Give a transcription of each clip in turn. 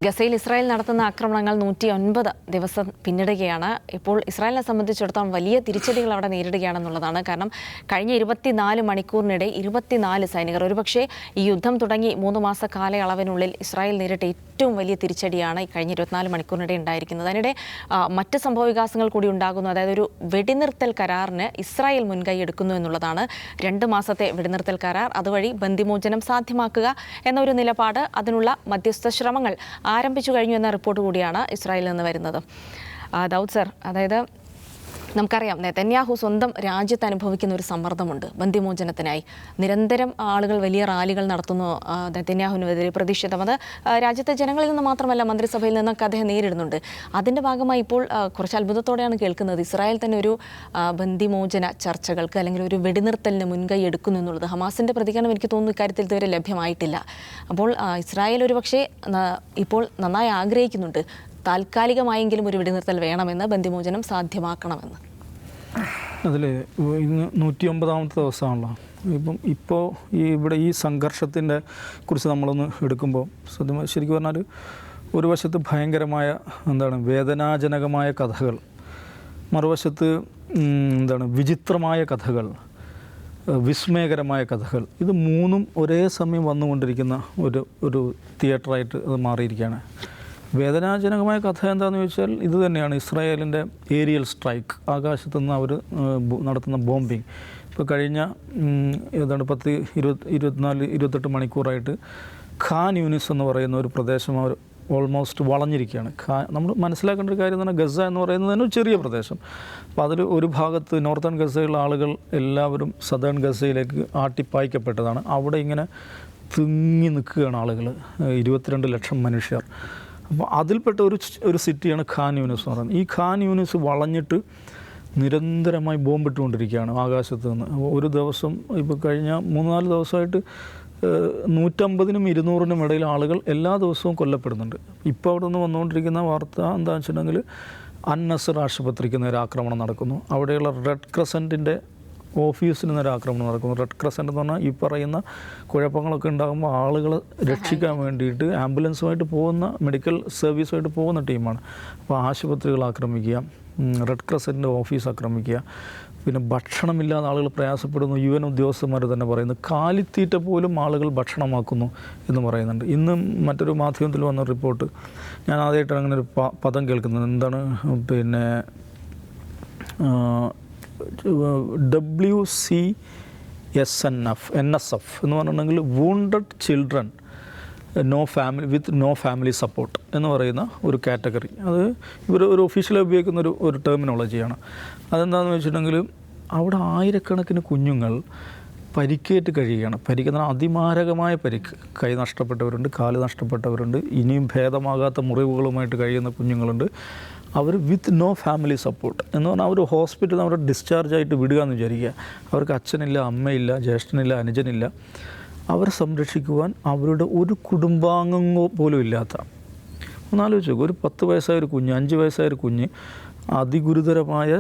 ഗസയിൽ ഇസ്രായേൽ നടത്തുന്ന ആക്രമണങ്ങൾ 109 ദിവസം പിന്നിടുകയാണ്. ഇപ്പോൾ ഇസ്രായേലിനെ സംബന്ധിച്ചിടത്തോളം വലിയ തിരിച്ചടികൾ അവിടെ നേരിടുകയാണെന്നുള്ളതാണ്. കാരണം കഴിഞ്ഞ 24 മണിക്കൂറിനിടെ 24 സൈനികർ, ഒരുപക്ഷെ ഈ യുദ്ധം തുടങ്ങി 3 മാസ കാലയളവിനുള്ളിൽ ഇസ്രായേൽ നേരിട്ട ഏറ്റവും വലിയ തിരിച്ചടിയാണ് ഈ കഴിഞ്ഞ 24 മണിക്കൂറിനിടെ ഉണ്ടായിരിക്കുന്നത്. അതിനിടെ മറ്റ് സംഭവവികാസങ്ങൾ കൂടി ഉണ്ടാകുന്നു. അതായത് ഒരു വെടിനിർത്തൽ കരാറിന് ഇസ്രായേൽ മുൻകൈ എടുക്കുന്നു എന്നുള്ളതാണ്. 2 മാസത്തെ വെടിനിർത്തൽ കരാർ, അതുവഴി ബന്ദിമോചനം സാധ്യമാക്കുക എന്നൊരു നിലപാട്, അതിനുള്ള മധ്യസ്ഥ ശ്രമങ്ങൾ ആരംഭിച്ചു കഴിഞ്ഞു എന്ന റിപ്പോർട്ട് കൂടിയാണ് ഇസ്രായേലിൽ നിന്ന് വരുന്നത്. ദൗദ് സർ, അതായത് നമുക്കറിയാം നെതന്യാഹു സ്വന്തം രാജ്യത്ത് അനുഭവിക്കുന്ന ഒരു സമ്മർദ്ദമുണ്ട് ബന്ദിമോചനത്തിനായി. നിരന്തരം ആളുകൾ വലിയ റാലികൾ നടത്തുന്നു നെതന്യാഹുവിനെതിരെ പ്രതിഷേധം. അത് രാജ്യത്തെ ജനങ്ങളിൽ നിന്ന് മാത്രമല്ല, മന്ത്രിസഭയിൽ നിന്നൊക്കെ അദ്ദേഹം നേരിടുന്നുണ്ട്. അതിൻ്റെ ഭാഗമായി ഇപ്പോൾ കുറച്ച് അത്ഭുതത്തോടെയാണ് കേൾക്കുന്നത് ഇസ്രായേൽ തന്നെ ഒരു ബന്ദിമോചന ചർച്ചകൾക്ക് അല്ലെങ്കിൽ ഒരു വെടിനിർത്തലിന് മുൻകൈ എടുക്കുന്നു എന്നുള്ളത്. ഹമാസിൻ്റെ പ്രതികരണം എനിക്ക് തോന്നുന്നു ഇക്കാര്യത്തിൽ ഇതുവരെ ലഭ്യമായിട്ടില്ല. അപ്പോൾ ഇസ്രായേൽ ഒരു പക്ഷേ ഇപ്പോൾ നന്നായി ആഗ്രഹിക്കുന്നുണ്ട് താൽക്കാലികമായെങ്കിലും ഒരു വെടിനിർത്തൽ വേണമെന്ന്, ബന്ദിമോചനം സാധ്യമാക്കണമെന്ന്. അതിൽ ഇന്ന് 109ാമത്തെ ദിവസമാണല്ലോ. ഇപ്പോൾ ഇവിടെ ഈ സംഘർഷത്തിൻ്റെ കുറിച്ച് നമ്മളൊന്ന് എടുക്കുമ്പോൾ ശരിക്കും പറഞ്ഞാൽ ഒരു വശത്ത് ഭയങ്കരമായ വേദനാജനകമായ കഥകൾ, മറുവശത്ത് വിചിത്രമായ കഥകൾ, വിസ്മയകരമായ കഥകൾ, ഇത് മൂന്നും ഒരേ സമയം വന്നുകൊണ്ടിരിക്കുന്ന ഒരു തിയേറ്ററായിട്ട് അത് മാറിയിരിക്കുകയാണ്. വേദനാജനകമായ കഥ എന്താണെന്ന് ചോദിച്ചാൽ ഇത് തന്നെയാണ്. ഇസ്രായേലിൻ്റെ ഏരിയൽ സ്ട്രൈക്ക്, ആകാശത്തുനിന്ന് അവർ നടത്തുന്ന ബോംബിങ്. ഇപ്പോൾ കഴിഞ്ഞ 24-28 മണിക്കൂറായിട്ട് ഖാൻ യൂനിസ് എന്ന് പറയുന്ന ഒരു പ്രദേശം അവർ ഓൾമോസ്റ്റ് വളഞ്ഞിരിക്കുകയാണ്. നമ്മൾ മനസ്സിലാക്കേണ്ട ഒരു കാര്യം എന്ന് പറഞ്ഞാൽ ഗസ എന്ന് പറയുന്നത് തന്നെ ഒരു ചെറിയ പ്രദേശം. അപ്പോൾ അതിൽ ഒരു ഭാഗത്ത് നോർത്തേൺ ഗസയിലുള്ള ആളുകൾ എല്ലാവരും സദേൺ ഗസയിലേക്ക് ആട്ടിപ്പായിക്കപ്പെട്ടതാണ്. അവിടെ ഇങ്ങനെ തിങ്ങി നിൽക്കുകയാണ് ആളുകൾ, 22 ലക്ഷം മനുഷ്യർ. അപ്പോൾ അതിൽപ്പെട്ട ഒരു സിറ്റിയാണ് ഖാൻ യൂനിസ് എന്ന് പറയുന്നത്. ഈ ഖാൻ യൂനിസ് വളഞ്ഞിട്ട് നിരന്തരമായി ബോംബിട്ടുകൊണ്ടിരിക്കുകയാണ് ആകാശത്ത് നിന്ന്. ഒരു ദിവസം ഇപ്പോൾ കഴിഞ്ഞ 3-4 ദിവസമായിട്ട് 150-നും 200-നും ഇടയിൽ ആളുകൾ എല്ലാ ദിവസവും കൊല്ലപ്പെടുന്നുണ്ട്. ഇപ്പോൾ അവിടെ നിന്ന് വന്നുകൊണ്ടിരിക്കുന്ന വാർത്ത എന്താണെന്ന് വെച്ചിട്ടുണ്ടെങ്കിൽ അൻ-നസർ ആശുപത്രിക്ക് നേരെ ആക്രമണം നടക്കുന്നു. അവിടെയുള്ള റെഡ് ക്രസൻറ്റിൻ്റെ ഓഫീസിന് നേരെ ആക്രമണം നടക്കുന്നു. റെഡ് ക്രസൻറ്റ് എന്ന് പറഞ്ഞാൽ ഈ പറയുന്ന കുഴപ്പങ്ങളൊക്കെ ഉണ്ടാകുമ്പോൾ ആളുകളെ രക്ഷിക്കാൻ വേണ്ടിയിട്ട് ആംബുലൻസുമായിട്ട് പോകുന്ന, മെഡിക്കൽ സർവീസുമായിട്ട് പോകുന്ന ടീമാണ്. അപ്പോൾ ആശുപത്രികൾ ആക്രമിക്കുക, റെഡ് ക്രസൻറ്റിൻ്റെ ഓഫീസ് ആക്രമിക്കുക, പിന്നെ ഭക്ഷണമില്ലാതെ ആളുകൾ പ്രയാസപ്പെടുന്നു. UN ഉദ്യോഗസ്ഥന്മാർ തന്നെ പറയുന്നു കാലിത്തീറ്റ പോലും ആളുകൾ ഭക്ഷണമാക്കുന്നു എന്ന് പറയുന്നുണ്ട്. ഇന്ന് മറ്റൊരു മാധ്യമത്തിൽ വന്ന റിപ്പോർട്ട്, ഞാൻ ആദ്യമായിട്ടാണ് അങ്ങനെ ഒരു പദം കേൾക്കുന്നത്. എന്താണ് WCSNF എന്ന് പറഞ്ഞിട്ടുണ്ടെങ്കിൽ wounded children no family support എന്ന് പറയുന്ന ഒരു കാറ്റഗറി. അത് ഇവർ ഒരു ഒഫീഷ്യലായി ഉപയോഗിക്കുന്ന ഒരു ടെർമിനോളജിയാണ്. അതെന്താണെന്ന് വെച്ചിട്ടുണ്ടെങ്കിൽ അവിടെ ആയിരക്കണക്കിന് കുഞ്ഞുങ്ങൾ പരിക്കേറ്റ് കഴിയുകയാണ്. പരിക്കുന്ന അതിമാരകമായ പരിക്ക്, കൈ നഷ്ടപ്പെട്ടവരുണ്ട്, കാല് നഷ്ടപ്പെട്ടവരുണ്ട്, ഇനിയും ഭേദമാകാത്ത മുറിവുകളുമായിട്ട് കഴിയുന്ന കുഞ്ഞുങ്ങളുണ്ട്. അവർ വിത്ത് നോ ഫാമിലി സപ്പോർട്ട് എന്ന് പറഞ്ഞാൽ അവർ ഹോസ്പിറ്റലിൽ അവരെ ഡിസ്ചാർജ് ആയിട്ട് വിടുക എന്ന് വിചാരിക്കുക. അവർക്ക് അച്ഛനില്ല, അമ്മയില്ല, ജ്യേഷ്ഠനില്ല, അനുജനില്ല. അവരെ സംരക്ഷിക്കുവാൻ അവരുടെ ഒരു കുടുംബാംഗം പോലും ഇല്ലാത്ത, ഒന്നാലോചിച്ച് നോക്കുക, ഒരു 10 വയസ്സായ ഒരു കുഞ്ഞ്, 5 വയസ്സായ ഒരു കുഞ്ഞ് അതിഗുരുതരമായ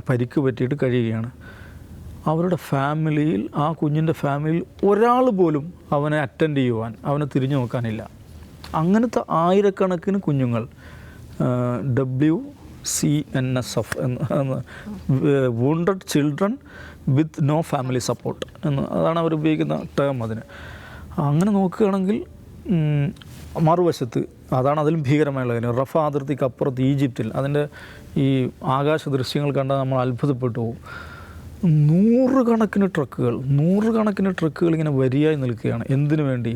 പരിക്ക് പറ്റിയിട്ട് കഴിയുകയാണ്. അവരുടെ ഫാമിലിയിൽ, ആ കുഞ്ഞിൻ്റെ ഫാമിലിയിൽ ഒരാൾ പോലും അവനെ അറ്റൻഡ് ചെയ്യുവാൻ, അവനെ തിരിഞ്ഞു നോക്കാനില്ല. അങ്ങനത്തെ ആയിരക്കണക്കിന് കുഞ്ഞുങ്ങൾ WCNSF എന്ന് wounded children with no family support അതാണ് അവർ ഉപയോഗിക്കുന്ന ടേം. അതിന് അങ്ങനെ നോക്കുകയാണെങ്കിൽ മറുവശത്ത് അതാണ് അതിലും ഭീകരമായുള്ള കാര്യം. റഫ അതിർത്തിക്ക് അപ്പുറത്ത് ഈജിപ്തിൽ അതിൻ്റെ ഈ ആകാശ ദൃശ്യങ്ങൾ കണ്ടാൽ നമ്മൾ അത്ഭുതപ്പെട്ടു പോകും. 100 ട്രക്കുകൾ ഇങ്ങനെ വരിയായി നിൽക്കുകയാണ്. എന്തിനു വേണ്ടി?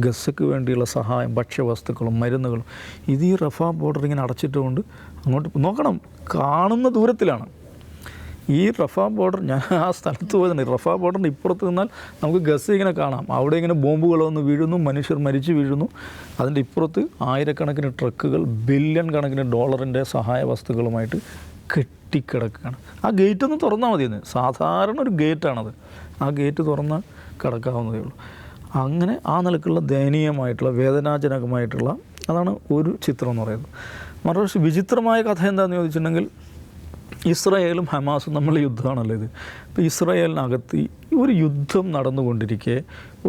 ഗസയ്ക്ക് വേണ്ടിയുള്ള സഹായം, ഭക്ഷ്യവസ്തുക്കളും മരുന്നുകളും. ഇത് ഈ റഫ ബോർഡർ ഇങ്ങനെ അടച്ചിട്ടുകൊണ്ട് അങ്ങോട്ട് നോക്കണം, കാണുന്ന ദൂരത്തിലാണ് ഈ റഫ ബോർഡർ. ഞാൻ ആ സ്ഥലത്ത് പോയതുണ്ട്. റഫ ബോർഡറിൻ്റെ ഇപ്പുറത്ത് നിന്നാൽ നമുക്ക് ഗസ ഇങ്ങനെ കാണാം. അവിടെ ഇങ്ങനെ ബോംബുകൾ വന്ന് വീഴുന്നു, മനുഷ്യർ മരിച്ചു വീഴുന്നു. അതിൻ്റെ ഇപ്പുറത്ത് ആയിരക്കണക്കിന് ട്രക്കുകൾ, ബില്യൺ കണക്കിന് ഡോളറിൻ്റെ സഹായ വസ്തുക്കളുമായിട്ട് കെട്ടിക്കിടക്കുകയാണ്. ആ ഗേറ്റ് ഒന്ന് തുറന്നാൽ മതിയെന്ന്. സാധാരണ ഒരു ഗേറ്റാണത്. ആ ഗേറ്റ് തുറന്നാൽ കിടക്കാവുന്നതേ ഉള്ളൂ. അങ്ങനെ ആ നിലക്കുള്ള ദയനീയമായിട്ടുള്ള, വേദനാജനകമായിട്ടുള്ള, അതാണ് ഒരു ചിത്രം എന്ന് പറയുന്നത്. മറുവശം വിചിത്രമായ കഥ എന്താണെന്ന് ചോദിച്ചിട്ടുണ്ടെങ്കിൽ ഇസ്രായേലും ഹമാസും നമ്മൾ യുദ്ധമാണല്ലോ ഇത്. ഇപ്പോൾ ഇസ്രായേലിനകത്ത് ഒരു യുദ്ധം നടന്നുകൊണ്ടിരിക്കെ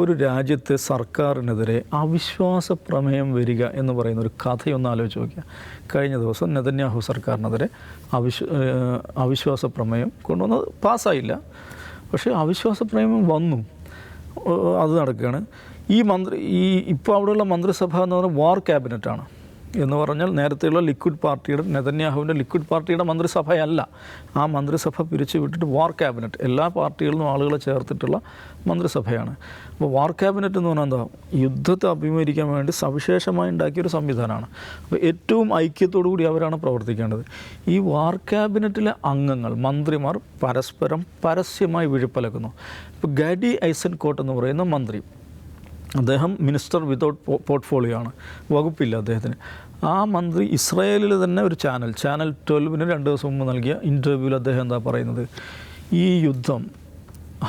ഒരു രാജ്യത്തെ സർക്കാരിനെതിരെ അവിശ്വാസ പ്രമേയം വരിക എന്ന് പറയുന്ന ഒരു കഥയൊന്ന് ആലോചിച്ച് നോക്കുക. കഴിഞ്ഞ ദിവസം നെതന്യാഹു സർക്കാരിനെതിരെ അവിശ്വാസ പ്രമേയം കൊണ്ടുവന്നത് പാസ്സായില്ല. പക്ഷേ അവിശ്വാസ പ്രമേയം വന്നു, അത് നടക്കുകയാണ്. ഇപ്പോൾ അവിടെയുള്ള മന്ത്രിസഭ എന്ന് പറഞ്ഞാൽ വാർ ക്യാബിനറ്റാണ്. എന്ന് പറഞ്ഞാൽ നേരത്തെയുള്ള നെതന്യാഹുവിൻ്റെ ലിക്വിഡ് പാർട്ടിയുടെ മന്ത്രിസഭയല്ല. ആ മന്ത്രിസഭ പിരിച്ചു വിട്ടിട്ട് വാർ ക്യാബിനറ്റ്, എല്ലാ പാർട്ടികളിലും ആളുകളെ ചേർത്തിട്ടുള്ള മന്ത്രിസഭയാണ്. അപ്പോൾ വാർ ക്യാബിനറ്റ് എന്ന് പറഞ്ഞാൽ എന്താ, യുദ്ധത്തെ അഭിമുഖീകരിക്കാൻ വേണ്ടി സവിശേഷമായി ഉണ്ടാക്കിയൊരു സംവിധാനമാണ്. അപ്പോൾ ഏറ്റവും ഐക്യത്തോടു കൂടി അവരാണ് പ്രവർത്തിക്കേണ്ടത്. ഈ വാർ ക്യാബിനറ്റിലെ അംഗങ്ങൾ, മന്ത്രിമാർ പരസ്പരം പരസ്യമായി വിഴുപ്പലക്കുന്നു. ഇപ്പോൾ ഗാഡി ഐസൻകോട്ട് എന്ന് പറയുന്ന മന്ത്രി, അദ്ദേഹം മിനിസ്റ്റർ വിതൗട്ട് പോർട്ട്ഫോളിയോ ആണ്, വകുപ്പില്ല അദ്ദേഹത്തിന്. ആ മന്ത്രി ഇസ്രായേലിൽ തന്നെ ഒരു ചാനൽ 12 2 ദിവസം മുമ്പ് നൽകിയ ഇൻ്റർവ്യൂവിൽ അദ്ദേഹം എന്താ പറയുന്നത്, ഈ യുദ്ധം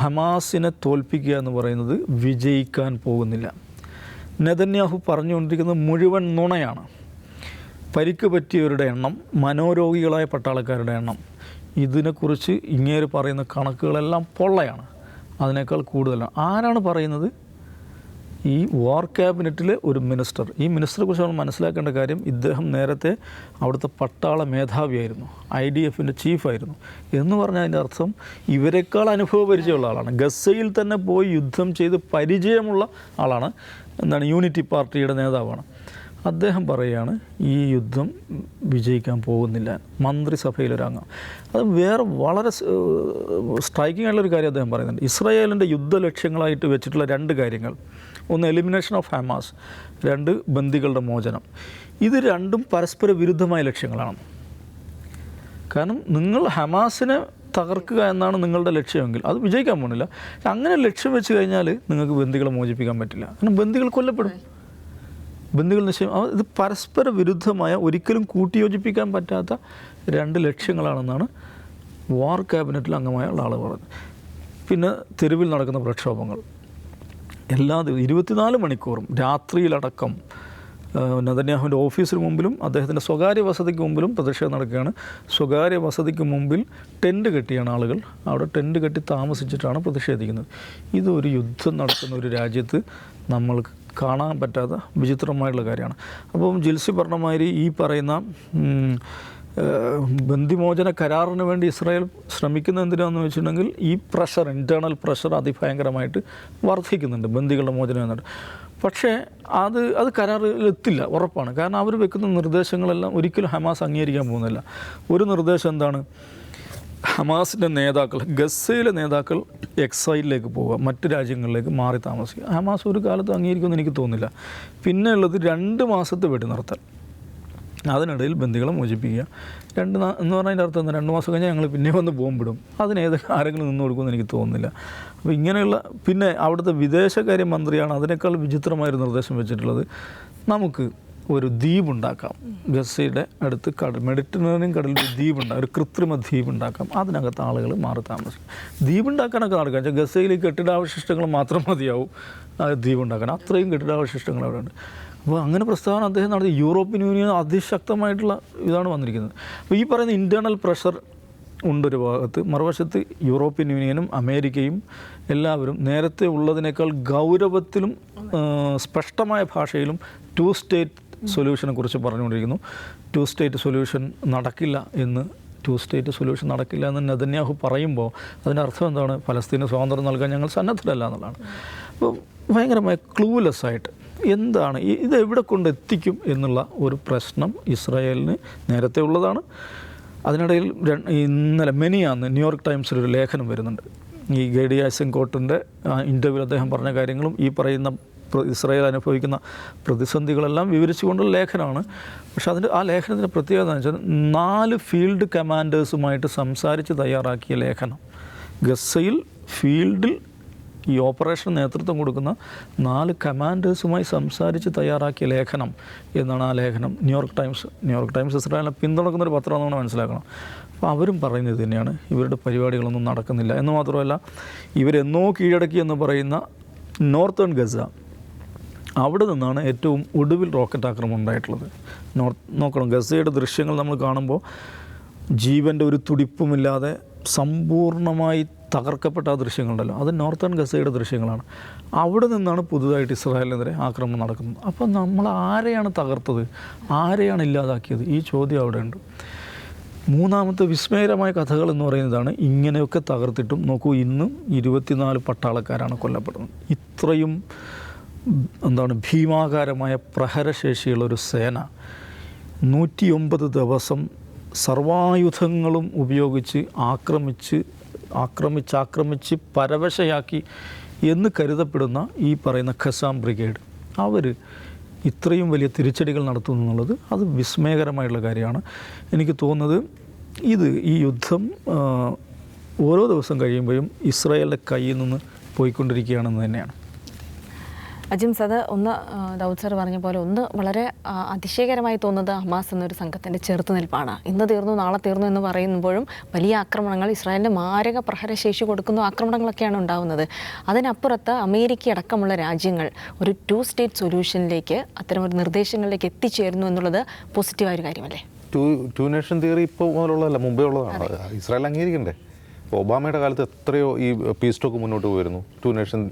ഹമാസിനെ തോൽപ്പിക്കുക എന്ന് പറയുന്നത് വിജയിക്കാൻ പോകുന്നില്ല. നെതന്യാഹു പറഞ്ഞുകൊണ്ടിരിക്കുന്നത് മുഴുവൻ നുണയാണ്. പരിക്ക് പറ്റിയവരുടെ എണ്ണം, മനോരോഗികളായ പട്ടാളക്കാരുടെ എണ്ണം, ഇതിനെക്കുറിച്ച് ഇങ്ങേര് പറയുന്ന കണക്കുകളെല്ലാം പൊള്ളയാണ്. അതിനേക്കാൾ കൂടുതലാണ്. ആരാണ് പറയുന്നത്? ഈ വാർ ക്യാബിനറ്റിലെ ഒരു മിനിസ്റ്റർ. ഈ മിനിസ്റ്ററെ കുറിച്ച് നമ്മൾ മനസ്സിലാക്കേണ്ട കാര്യം, ഇദ്ദേഹം നേരത്തെ അവിടുത്തെ പട്ടാള മേധാവിയായിരുന്നു, IDFൻ്റെ ചീഫായിരുന്നു. എന്ന് പറഞ്ഞാൽ അതിൻ്റെ അർത്ഥം ഇവരെക്കാൾ അനുഭവ പരിചയമുള്ള ആളാണ്. ഗസയിൽ തന്നെ പോയി യുദ്ധം ചെയ്ത് പരിചയമുള്ള ആളാണ്. യൂണിറ്റി പാർട്ടിയുടെ നേതാവാണ്. അദ്ദേഹം പറയുകയാണ് ഈ യുദ്ധം വിജയിക്കാൻ പോകുന്നില്ല. മന്ത്രിസഭയിലൊരംഗം. അത് വേറെ വളരെ സ്ട്രൈക്കിംഗ് ആയിട്ടുള്ളൊരു കാര്യം അദ്ദേഹം പറയുന്നുണ്ട്. ഇസ്രായേലിൻ്റെ യുദ്ധ ലക്ഷ്യങ്ങളായിട്ട് വെച്ചിട്ടുള്ള 2 കാര്യങ്ങൾ, ഒന്ന് എലിമിനേഷൻ ഓഫ് ഹമാസ്, 2 ബന്ദികളുടെ മോചനം. ഇത് രണ്ടും പരസ്പര വിരുദ്ധമായ ലക്ഷ്യങ്ങളാണ്. കാരണം നിങ്ങൾ ഹമാസിനെ തകർക്കുക എന്നാണ് നിങ്ങളുടെ ലക്ഷ്യമെങ്കിൽ അത് വിജയിക്കാൻ പോകുന്നില്ല. അങ്ങനെ ലക്ഷ്യം വെച്ച് കഴിഞ്ഞാൽ നിങ്ങൾക്ക് ബന്ദികളെ മോചിപ്പിക്കാൻ പറ്റില്ല. കാരണം ബന്ദികൾ കൊല്ലപ്പെടും, ബന്ദികൾ നിശ്ചയം. ഇത് പരസ്പര വിരുദ്ധമായ, ഒരിക്കലും കൂട്ടിയോജിപ്പിക്കാൻ പറ്റാത്ത 2 ലക്ഷ്യങ്ങളാണെന്നാണ് വാർ ക്യാബിനറ്റിൽ അംഗമായ ആൾ പറഞ്ഞത്. പിന്നെ തെരുവിൽ നടക്കുന്ന പ്രക്ഷോഭങ്ങൾ എല്ലാ 24 മണിക്കൂറും രാത്രിയിലടക്കം നെതന്യാഹുവിൻ്റെ ഓഫീസിന് മുമ്പിലും അദ്ദേഹത്തിൻ്റെ സ്വകാര്യ വസതിക്ക് മുമ്പിലും പ്രതിഷേധം നടക്കുകയാണ്. സ്വകാര്യ വസതിക്ക് മുമ്പിൽ ടെൻറ്റ് കെട്ടിയാണ് ആളുകൾ അവിടെ ടെൻറ്റ് കെട്ടി താമസിച്ചിട്ടാണ് പ്രതിഷേധിക്കുന്നത്. ഇതൊരു യുദ്ധം നടക്കുന്ന ഒരു രാജ്യത്ത് നമ്മൾക്ക് കാണാൻ പറ്റാത്ത വിചിത്രമായിട്ടുള്ള കാര്യമാണ്. അപ്പം ജിൽസി പറഞ്ഞ മാതിരി ഈ പറയുന്ന ബന്ദിമോചന കരാറിന് വേണ്ടി ഇസ്രായേൽ ശ്രമിക്കുന്നത് എന്തിനാണെന്ന് വെച്ചിട്ടുണ്ടെങ്കിൽ ഈ പ്രഷർ, ഇൻറ്റേർണൽ പ്രഷർ അതിഭയങ്കരമായിട്ട് വർദ്ധിക്കുന്നുണ്ട് ബന്ദികളുടെ മോചനം എന്നിട്ട്. പക്ഷേ അത് കരാറിലെത്തില്ല, ഉറപ്പാണ്. കാരണം അവർ വെക്കുന്ന നിർദ്ദേശങ്ങളെല്ലാം ഒരിക്കലും ഹമാസ് അംഗീകരിക്കാൻ പോകുന്നില്ല. ഒരു നിർദ്ദേശം എന്താണ്, ഹമാസിൻ്റെ നേതാക്കൾ, ഗസയിലെ നേതാക്കൾ എക്സൈലിലേക്ക് പോവുക, മറ്റ് രാജ്യങ്ങളിലേക്ക് മാറി താമസിക്കുക. ഹമാസ് ഒരു കാലത്ത് അംഗീകരിക്കുമെന്ന് എനിക്ക് തോന്നുന്നില്ല. പിന്നെ ഉള്ളത് 2 മാസത്തെ വെടിനിർത്തൽ, അതിനിടയിൽ ബന്ദികളെ മോചിപ്പിക്കുക. എന്ന് പറഞ്ഞതിൻ്റെ അർത്ഥം എന്താ, 2 മാസം കഴിഞ്ഞാൽ ഞങ്ങൾ പിന്നെ വന്ന് ബോംബിടും. ആരെങ്കിലും നിന്ന് കൊടുക്കുമെന്ന് എനിക്ക് തോന്നുന്നില്ല. അപ്പോൾ ഇങ്ങനെയുള്ള, പിന്നെ അവിടുത്തെ വിദേശകാര്യ മന്ത്രിയാണ് അതിനേക്കാൾ വിചിത്രമായൊരു നിർദ്ദേശം വെച്ചിട്ടുള്ളത്, നമുക്ക് ഒരു ദ്വീപുണ്ടാക്കാം, ഗസയുടെ അടുത്ത് മെഡിറ്ററേനിയൻ കടലിൽ ഒരു ദ്വീപുണ്ടാക്കാം, ഒരു കൃത്രിമ ദ്വീപുണ്ടാക്കാം, അതിനകത്ത് ആളുകൾ മാറി താമസിക്കും. ദ്വീപുണ്ടാക്കാനൊക്കെ നടക്കാം. വെച്ചാൽ ഗസയിൽ കെട്ടിടാവശിഷ്ടങ്ങൾ മാത്രം മതിയാവും ദ്വീപുണ്ടാക്കാൻ, അത്രയും കെട്ടിടാവശിഷ്ടങ്ങൾ അവിടെ ഉണ്ട്. അപ്പോൾ അങ്ങനെ പ്രസ്താവന അദ്ദേഹം നടത്തി. യൂറോപ്യൻ യൂണിയൻ അതിശക്തമായിട്ടുള്ള ഇതാണ് വന്നിരിക്കുന്നത്. അപ്പോൾ ഈ പറയുന്ന ഇൻറ്റേർണൽ പ്രഷർ ഉണ്ടൊരു ഭാഗത്ത്, മറുവശത്ത് യൂറോപ്യൻ യൂണിയനും അമേരിക്കയും എല്ലാവരും നേരത്തെ ഉള്ളതിനേക്കാൾ ഗൗരവത്തിലും സ്പഷ്ടമായ ഭാഷയിലും 2 സ്റ്റേറ്റ് സൊല്യൂഷനെ കുറിച്ച് പറഞ്ഞുകൊണ്ടിരിക്കുന്നു. 2 സ്റ്റേറ്റ് സൊല്യൂഷൻ നടക്കില്ല എന്ന് നെതന്യാഹു പറയുമ്പോൾ അതിൻ്റെ അർത്ഥം എന്താണ്, ഫലസ്തീന് സ്വാതന്ത്ര്യം നൽകാൻ ഞങ്ങൾ സന്നദ്ധരല്ല എന്നുള്ളതാണ്. അപ്പോൾ ഭയങ്കരമായ ക്ലൂലെസ് ആയിട്ട് എന്താണ് ഇത് എവിടെ കൊണ്ടെത്തിക്കും എന്നുള്ള ഒരു പ്രശ്നം ഇസ്രായേലിന് നേരത്തെ ഉള്ളതാണ്. അതിനിടയിൽ ഇന്നലെ മെനിയാന്ന് ന്യൂയോർക്ക് ടൈംസിലൊരു ലേഖനം വരുന്നുണ്ട്. ഈ ഗാഡി ഐസൻകോട്ടിൻ്റെ ഇൻ്റർവ്യൂവിൽ അദ്ദേഹം പറഞ്ഞ കാര്യങ്ങളും ഈ പറയുന്ന ഇസ്രായേൽ അനുഭവിക്കുന്ന പ്രതിസന്ധികളെല്ലാം വിവരിച്ചുകൊണ്ടുള്ള ലേഖനമാണ്. പക്ഷേ ആ ലേഖനത്തിൻ്റെ പ്രത്യേകത എന്ന് വെച്ചാൽ 4 ഫീൽഡ് കമാൻഡേഴ്സുമായിട്ട് സംസാരിച്ച് തയ്യാറാക്കിയ ലേഖനം. ഗസയിൽ ഫീൽഡിൽ ഈ ഓപ്പറേഷൻ നേതൃത്വം കൊടുക്കുന്ന 4 കമാൻഡേഴ്സുമായി സംസാരിച്ച് തയ്യാറാക്കിയ ലേഖനം എന്നാണ് ആ ലേഖനം. ന്യൂയോർക്ക് ടൈംസ് ഇസ്രായേലിനെ പിന്തുണക്കുന്ന ഒരു പത്രമാണെന്ന് മനസ്സിലാക്കണം. അപ്പോൾ അവരും പറയുന്നത് തന്നെയാണ്, ഇവരുടെ പരിപാടികളൊന്നും നടക്കുന്നില്ല. എന്ന് മാത്രമല്ല, ഇവരെന്നോ കീഴടക്കി എന്ന് പറയുന്ന നോർത്തേൺ ഗസ, അവിടെ നിന്നാണ് ഏറ്റവും ഒടുവിൽ റോക്കറ്റ് ആക്രമണം ഉണ്ടായിട്ടുള്ളത്. നോക്കണം, ഗസയുടെ ദൃശ്യങ്ങൾ നമ്മൾ കാണുമ്പോൾ ജീവൻ്റെ ഒരു തുടിപ്പുമില്ലാതെ സമ്പൂർണ്ണമായി തകർക്കപ്പെട്ട ആ ദൃശ്യങ്ങളുണ്ടല്ലോ, അത് നോർത്തേൺ ഗസയുടെ ദൃശ്യങ്ങളാണ്. അവിടെ നിന്നാണ് പുതുതായിട്ട് ഇസ്രായേലിനെതിരെ ആക്രമണം നടക്കുന്നത്. അപ്പോൾ നമ്മൾ ആരെയാണ് തകർത്തത്, ആരെയാണ് ഇല്ലാതാക്കിയത്? ഈ ചോദ്യം അവിടെ ഉണ്ട്. മൂന്നാമത്തെ വിസ്മയകരമായ കഥകൾ എന്ന് പറയുന്നതാണ് ഇങ്ങനെയൊക്കെ തകർത്തിട്ടും നോക്കൂ, ഇന്നും 24 പട്ടാളക്കാരാണ് കൊല്ലപ്പെടുന്നത്. ഇത്രയും ഭീമാകാരമായ പ്രഹരശേഷിയുള്ള ഒരു സേന 109 ദിവസം സർവായുധങ്ങളും ഉപയോഗിച്ച് ആക്രമിച്ച് പരവശയാക്കി എന്ന് കരുതപ്പെടുന്ന ഈ പറയുന്ന ഖസാം ബ്രിഗേഡ്, അവർ ഇത്രയും വലിയ തിരിച്ചടികൾ നടത്തുന്നു എന്നുള്ളത് അത് വിസ്മയകരമായിട്ടുള്ള കാര്യമാണ്. എനിക്ക് തോന്നുന്നത് ഈ യുദ്ധം ഓരോ ദിവസം കഴിയുമ്പോഴും ഇസ്രായേലിൻ്റെ കയ്യിൽ നിന്ന് പോയിക്കൊണ്ടിരിക്കുകയാണെന്ന് തന്നെയാണ്. അജിംസ്, അത് ഒന്ന് ദൗദ് സർ പറഞ്ഞ പോലെ ഒന്ന് വളരെ അതിശയകരമായി തോന്നുന്നത് ഹമാസ് എന്നൊരു സംഘത്തിൻ്റെ ചെറുത്തുനിൽപ്പാണ്. ഇന്ന് തീർന്നു നാളെ തീർന്നു എന്ന് പറയുമ്പോഴും വലിയ ആക്രമണങ്ങൾ, ഇസ്രായേലിൻ്റെ മാരക പ്രഹരശേഷി കൊടുക്കുന്ന ആക്രമണങ്ങളൊക്കെയാണ് ഉണ്ടാകുന്നത്. അതിനപ്പുറത്ത് അമേരിക്ക അടക്കമുള്ള രാജ്യങ്ങൾ ഒരു 2 സ്റ്റേറ്റ് സൊല്യൂഷനിലേക്ക്, അത്തരമൊരു നിർദ്ദേശങ്ങളിലേക്ക് എത്തിച്ചേരുന്നു എന്നുള്ളത് പോസിറ്റീവായ ഒരു കാര്യമല്ലേ? ടു നേഷൻ തിയറി ഇപ്പോൾ മുതലുള്ളതല്ല, മുമ്പേ ഉള്ളതാണ്. ഇസ്രായേൽ അംഗീകരിക്കണ്ടേ? ഒബാമയുടെ കാലത്ത് എത്രയോ ഈ പീസ് ടോക്ക് മുന്നോട്ട് പോയിരുന്നു. 2 നേഷൻ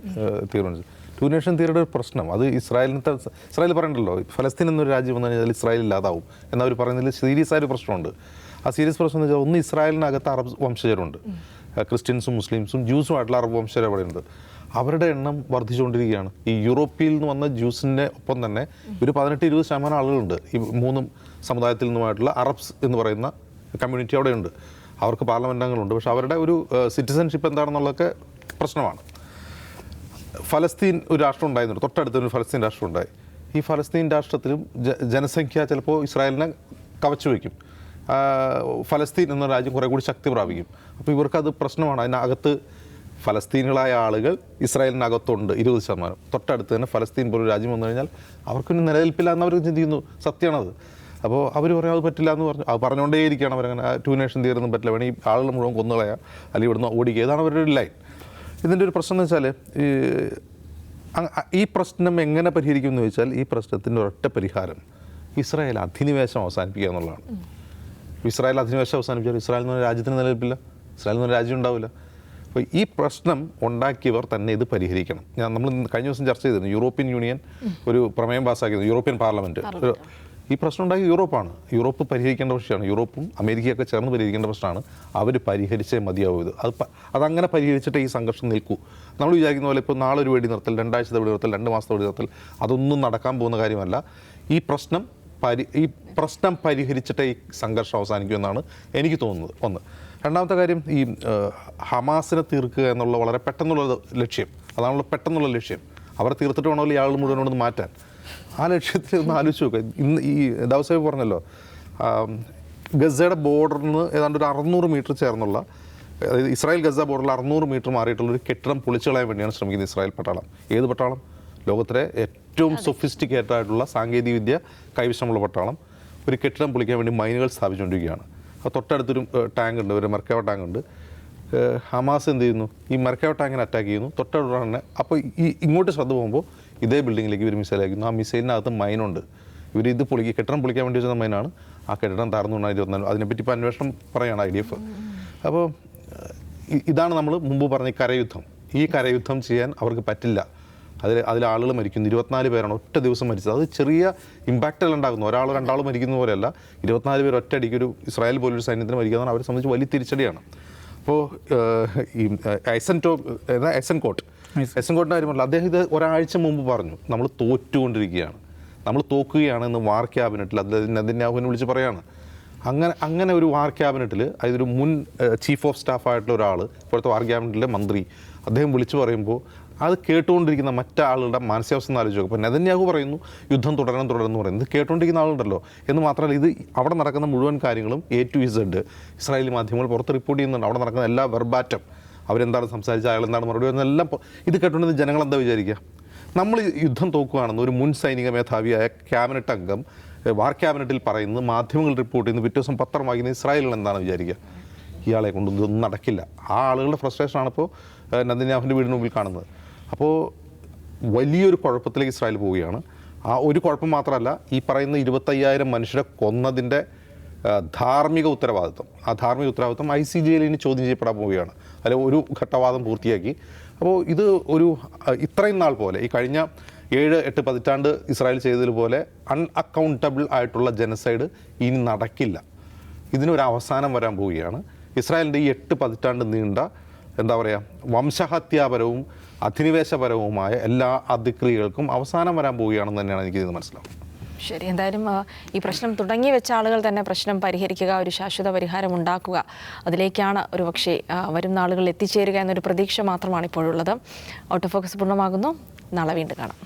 തിയറി 2 നേഷൻ തിയറിയുടെ ഒരു പ്രശ്നം അത് ഇസ്രായേൽ പറയണ്ടല്ലോ, ഫലസ്തീൻ എന്നൊരു രാജ്യം വന്നു കഴിഞ്ഞാൽ ഇസ്രായേൽ ഇല്ലാതാവും എന്നവർ പറയുന്നതിൽ സീരിയസ് ആയൊരു പ്രശ്നമുണ്ട്. ആ സീരിയസ് പ്രശ്നം എന്ന് വെച്ചാൽ ഒന്ന്, ഇസ്രായേലിനകത്ത് അറബ് വംശജരുണ്ട്, ക്രിസ്ത്യൻസും മുസ്ലിംസും ജ്യൂസുമായിട്ടുള്ള അറബ് വംശജർ അവിടെയുണ്ട്. അവരുടെ എണ്ണം വർദ്ധിച്ചുകൊണ്ടിരിക്കുകയാണ്. ഈ യൂറോപ്പിൽ നിന്ന് വന്ന ജ്യൂസിൻ്റെ ഒപ്പം തന്നെ ഒരു 18-20% ആളുകളുണ്ട് ഈ 3 സമുദായത്തിൽ നിന്നുമായിട്ടുള്ള അറബ്സ് എന്ന് പറയുന്ന കമ്മ്യൂണിറ്റി അവിടെയുണ്ട്. അവർക്ക് പാർലമെൻ്റ് അംഗങ്ങളുണ്ട്. പക്ഷേ അവരുടെ ഒരു സിറ്റിസൺഷിപ്പ് എന്താണെന്നുള്ളതൊക്കെ പ്രശ്നമാണ്. ഫലസ്തീൻ ഒരു രാഷ്ട്രം ഉണ്ടായിരുന്നു, തൊട്ടടുത്തൊരു ഫലസ്തീൻ രാഷ്ട്രം ഉണ്ടായി. ഈ ഫലസ്തീൻ രാഷ്ട്രത്തിലും ജനസംഖ്യ ചിലപ്പോൾ ഇസ്രായേലിനെ കവച്ചു വയ്ക്കും. ഫലസ്തീൻ എന്ന രാജ്യം കുറേ കൂടി ശക്തി പ്രാപിക്കും. അപ്പോൾ ഇവർക്കത് പ്രശ്നമാണ്. അതിനകത്ത് ഫലസ്തീനുകളായ ആളുകൾ ഇസ്രായേലിനകത്തുണ്ട് 20%. തൊട്ടടുത്ത് തന്നെ ഫലസ്തീൻ പോലൊരു രാജ്യം വന്നു കഴിഞ്ഞാൽ അവർക്കൊന്നും നിലനിൽപ്പില്ല എന്ന് അവർ ചിന്തിക്കുന്നു. സത്യമാണത്. അപ്പോൾ അവർ പറയും അത് പറ്റില്ല എന്ന് പറഞ്ഞു. അത് പറഞ്ഞുകൊണ്ടേയിരിക്കുകയാണ് അവരങ്ങനെ. 2 നേഷൻ തിയറി ഒന്നും പറ്റില്ല, വേണമെങ്കിൽ ഈ ആളുകൾ മുഴുവൻ കൊന്നുകളയാം, അല്ലെങ്കിൽ ഇവിടുന്ന് ഓടിക്കുക. ഇതാണ് അവരുടെ ഒരു ലൈൻ. ഇതിൻ്റെ ഒരു പ്രശ്നം എന്ന് വെച്ചാൽ ഈ പ്രശ്നം എങ്ങനെ പരിഹരിക്കും എന്ന് ചോദിച്ചാൽ ഈ പ്രശ്നത്തിൻ്റെ ഒരൊറ്റ പരിഹാരം ഇസ്രായേൽ അധിനിവേശം അവസാനിപ്പിക്കുക എന്നുള്ളതാണ്. ഇസ്രായേൽ അധിനിവേശം അവസാനിപ്പിച്ചാൽ ഇസ്രായേൽ എന്ന രാജ്യത്തിന് നിലനിൽപ്പില്ല, ഇസ്രായേൽ എന്ന രാജ്യം ഉണ്ടാവില്ല. അപ്പോൾ ഈ പ്രശ്നം ഉണ്ടാക്കിയവർ തന്നെ ഇത് പരിഹരിക്കണം. നമ്മൾ കഴിഞ്ഞ ദിവസം ചർച്ച ചെയ്തിരുന്നു, യൂറോപ്യൻ യൂണിയൻ ഒരു പ്രമേയം പാസ്സാക്കിയത്, യൂറോപ്യൻ പാർലമെൻറ്റ്. ഈ പ്രശ്നം ഉണ്ടാക്കി യൂറോപ്പാണ്. യൂറോപ്പ് പരിഹരിക്കേണ്ട പ്രശ്നമാണ്. യൂറോപ്പും അമേരിക്കയൊക്കെ ചേർന്ന് പരിഹരിക്കേണ്ട പ്രശ്നമാണ്. അവർ പരിഹരിച്ചേ മതിയാവും ഇത്. അതങ്ങനെ പരിഹരിച്ചിട്ട് ഈ സംഘർഷം നിൽക്കൂ. നമ്മൾ വിചാരിക്കുന്ന പോലെ ഇപ്പോൾ നാളെ ഒരു വെടി നിർത്തൽ, 2 ആഴ്ചത്തെ വെടി നിർത്തൽ, 2 മാസത്തെ വെടി നിർത്തൽ, അതൊന്നും നടക്കാൻ പോകുന്ന കാര്യമല്ല. ഈ പ്രശ്നം പരിഹരിച്ചിട്ടേ ഈ സംഘർഷം അവസാനിക്കുമെന്നാണ് എനിക്ക് തോന്നുന്നത്. ഒന്ന്. രണ്ടാമത്തെ കാര്യം, ഈ ഹമാസിനെ തീർക്കുക എന്നുള്ള വളരെ പെട്ടെന്നുള്ള ലക്ഷ്യം, അതാണല്ലോ പെട്ടെന്നുള്ള ലക്ഷ്യം. അവരെ തീർത്തിട്ട് വേണമല്ലോ ഈ ആൾ മുഴുവനോടൊന്ന് മാറ്റാൻ. ആ ലക്ഷ്യത്തിൽ ഒന്ന് ആലോചിച്ച് നോക്കുക. ഇന്ന് ഈ ദൗസാബ് പറഞ്ഞല്ലോ, ഗസയുടെ ബോർഡറിൽ നിന്ന് ഏതാണ്ട് ഒരു 600 മീറ്റർ ചേർന്നുള്ള, അതായത് ഇസ്രായേൽ ഗസ ബോർഡറിൽ 600 മീറ്റർ മാറിയിട്ടുള്ളൊരു കെട്ടിടം പൊളിച്ചു കളയാൻ വേണ്ടിയാണ് ശ്രമിക്കുന്നത് ഇസ്രായേൽ പട്ടാളം. ഏത് പട്ടാളം? ലോകത്തിലെ ഏറ്റവും സൊഫിസ്റ്റിക്കേറ്റഡ് ആയിട്ടുള്ള സാങ്കേതികവിദ്യ കൈവശമുള്ള പട്ടാളം ഒരു കെട്ടിടം പൊളിക്കാൻ വേണ്ടി മൈനുകൾ സ്ഥാപിച്ചുകൊണ്ടിരിക്കുകയാണ്. അത് തൊട്ടടുത്തൊരു ടാങ്ക് ഉണ്ട്, ഒരു മെർക്കാവ ടാങ്ക് ഉണ്ട്. ഹമാസ് എന്ത് ചെയ്യുന്നു? ഈ മെർക്കാവ ടാങ്കിനെ അറ്റാക്ക് ചെയ്യുന്നു തൊട്ടടുത്ത് തന്നെ. അപ്പോൾ ഇങ്ങോട്ട് ശ്രദ്ധ പോകുമ്പോൾ ഇതേ ബിൽഡിങ്ങിലേക്ക് ഇവർ മിസൈൽ അയക്കുന്നു. ആ മിസൈലിനകത്ത് മൈനുണ്ട്. ഇവർ ഇത് കെട്ടിടം പൊളിക്കാൻ വേണ്ടി വെച്ച മൈനാണ്. ആ കെട്ടിടം താർന്നു 24. അതിനെപ്പറ്റി ഇപ്പോൾ അന്വേഷണം പറയുകയാണ് IDF. അപ്പോൾ ഇതാണ് നമ്മൾ മുമ്പ് പറഞ്ഞ കരയുദ്ധം. ഈ കരയുദ്ധം ചെയ്യാൻ അവർക്ക് പറ്റില്ല. അതിൽ ആളുകൾ മരിക്കുന്നു. 24 പേരാണ് ഒറ്റ ദിവസം മരിച്ചത്. അത് ചെറിയ ഇമ്പാക്റ്റുകൾ ഉണ്ടാകുന്നു. 1 2 മരിക്കുന്ന പോലെയല്ല. 24 പേർ ഒറ്റയടിക്ക് ഒരു ഇസ്രായേൽ പോലൊരു സൈന്യത്തിന് മരിക്കുക അവരെ സംബന്ധിച്ച് വലിയ തിരിച്ചടിയാണ്. അപ്പോൾ ഈ എസൻകോട്ടിൻ്റെ കാര്യമല്ല, അദ്ദേഹം ഇത് ഒരാഴ്ച മുമ്പ് പറഞ്ഞു, നമ്മൾ തോറ്റുകൊണ്ടിരിക്കുകയാണ്, നമ്മൾ തോക്കുകയാണെന്ന് വാർ ക്യാബിനറ്റിൽ നെതന്യാഹുവിനെ വിളിച്ച് പറയാണ്. അങ്ങനെ ഒരു വാർ ക്യാബിനറ്റിൽ, അതായത് ഒരു മുൻ ചീഫ് ഓഫ് സ്റ്റാഫ് ആയിട്ടുള്ള ഒരാൾ, ഇപ്പോഴത്തെ വാർ ക്യാബിനറ്റിലെ മന്ത്രി, അദ്ദേഹം വിളിച്ചു പറയുമ്പോൾ അത് കേട്ടുകൊണ്ടിരിക്കുന്ന മറ്റാളുകളുടെ മാനസികാവസ്ഥ എന്ന് ആലോചിച്ചു. അപ്പോൾ നെതന്യാഹു പറയുന്നു യുദ്ധം തുടരണം എന്ന് പറയുന്നത്. ഇത് കേട്ടുകൊണ്ടിരിക്കുന്ന ആളുണ്ടല്ലോ. എന്ന് മാത്രമല്ല, ഇത് അവിടെ നടക്കുന്ന മുഴുവൻ കാര്യങ്ങളും A to Z ഇസ്രായേലി മാധ്യമങ്ങൾ പുറത്ത് റിപ്പോർട്ട് ചെയ്യുന്നുണ്ട്. അവിടെ നടക്കുന്ന എല്ലാ വെർബാറ്റം, അവരെന്താണ് സംസാരിച്ചത്, അയാൾ എന്താണ് മറുപടി എന്നെല്ലാം ഇത് കേട്ടുകൊണ്ടിരുന്ന ജനങ്ങളെന്താ വിചാരിക്കുക? നമ്മൾ യുദ്ധം തോക്കുകയാണെന്ന് ഒരു മുൻ സൈനിക മേധാവിയായ ക്യാബിനറ്റ് അംഗം വാർ ക്യാബിനറ്റിൽ പറയുന്നത്, മാധ്യമങ്ങൾ റിപ്പോർട്ട് ചെയ്യുന്നത്, പിറ്റേ ദിവസം പത്രം വായിക്കുന്നത് ഇസ്രായേലിൽ എന്താണ് വിചാരിക്കുക? ഇയാളെ കൊണ്ട് ഇതൊന്നും നടക്കില്ല. ആ ആളുകളുടെ ഫ്രസ്ട്രേഷനാണ് ഇപ്പോൾ നെതന്യാഹുവിൻ്റെ വീടിന് മുമ്പിൽ കാണുന്നത്. അപ്പോൾ വലിയൊരു കുഴപ്പത്തിലേക്ക് ഇസ്രായേൽ പോവുകയാണ്. ആ ഒരു കുഴപ്പം മാത്രമല്ല, ഈ പറയുന്ന 25,000 മനുഷ്യരെ കൊന്നതിൻ്റെ ധാർമ്മിക ഉത്തരവാദിത്വം. ആ ധാർമ്മിക ഉത്തരവാദിത്വം ICJയിൽ ഇനി ചോദ്യം ചെയ്യപ്പെടാൻ പോവുകയാണ്. അതിൽ ഒരു ഘട്ടവാദം പൂർത്തിയാക്കി. അപ്പോൾ ഇത് ഒരു ഇത്രയും നാൾ പോലെ ഈ കഴിഞ്ഞ 7-8 പതിറ്റാണ്ട് ഇസ്രായേൽ ചെയ്തതുപോലെ അൺഅക്കൗണ്ടബിൾ ആയിട്ടുള്ള ജനസൈഡ് ഇനി നടക്കില്ല. ഇതിനൊരു അവസാനം വരാൻ പോവുകയാണ്. ഇസ്രായേലിൻ്റെ ഈ 8 പതിറ്റാണ്ട് നീണ്ട എന്താ പറയുക വംശഹത്യാപരവും അധിനിവേശപരവുമായ എല്ലാ അതിക്രിയകൾക്കും അവസാനം വരാൻ പോവുകയാണെന്ന് തന്നെയാണ് എനിക്കിത് മനസ്സിലാവുന്നത്. ശരി, എന്തായാലും ഈ പ്രശ്നം തുടങ്ങി വെച്ച ആളുകൾ തന്നെ പ്രശ്നം പരിഹരിക്കുക, ഒരു ശാശ്വത പരിഹാരം ഉണ്ടാക്കുക, അതിലേക്കാണ് ഒരു പക്ഷേ വരും നാളുകളിൽ എത്തിച്ചേരുക എന്നൊരു പ്രതീക്ഷ മാത്രമാണ് ഇപ്പോഴുള്ളത്. ഔട്ട് ഓഫ് ഫോക്കസ് പൂർണ്ണമാകുന്നു. നാളെ വീണ്ടും കാണാം.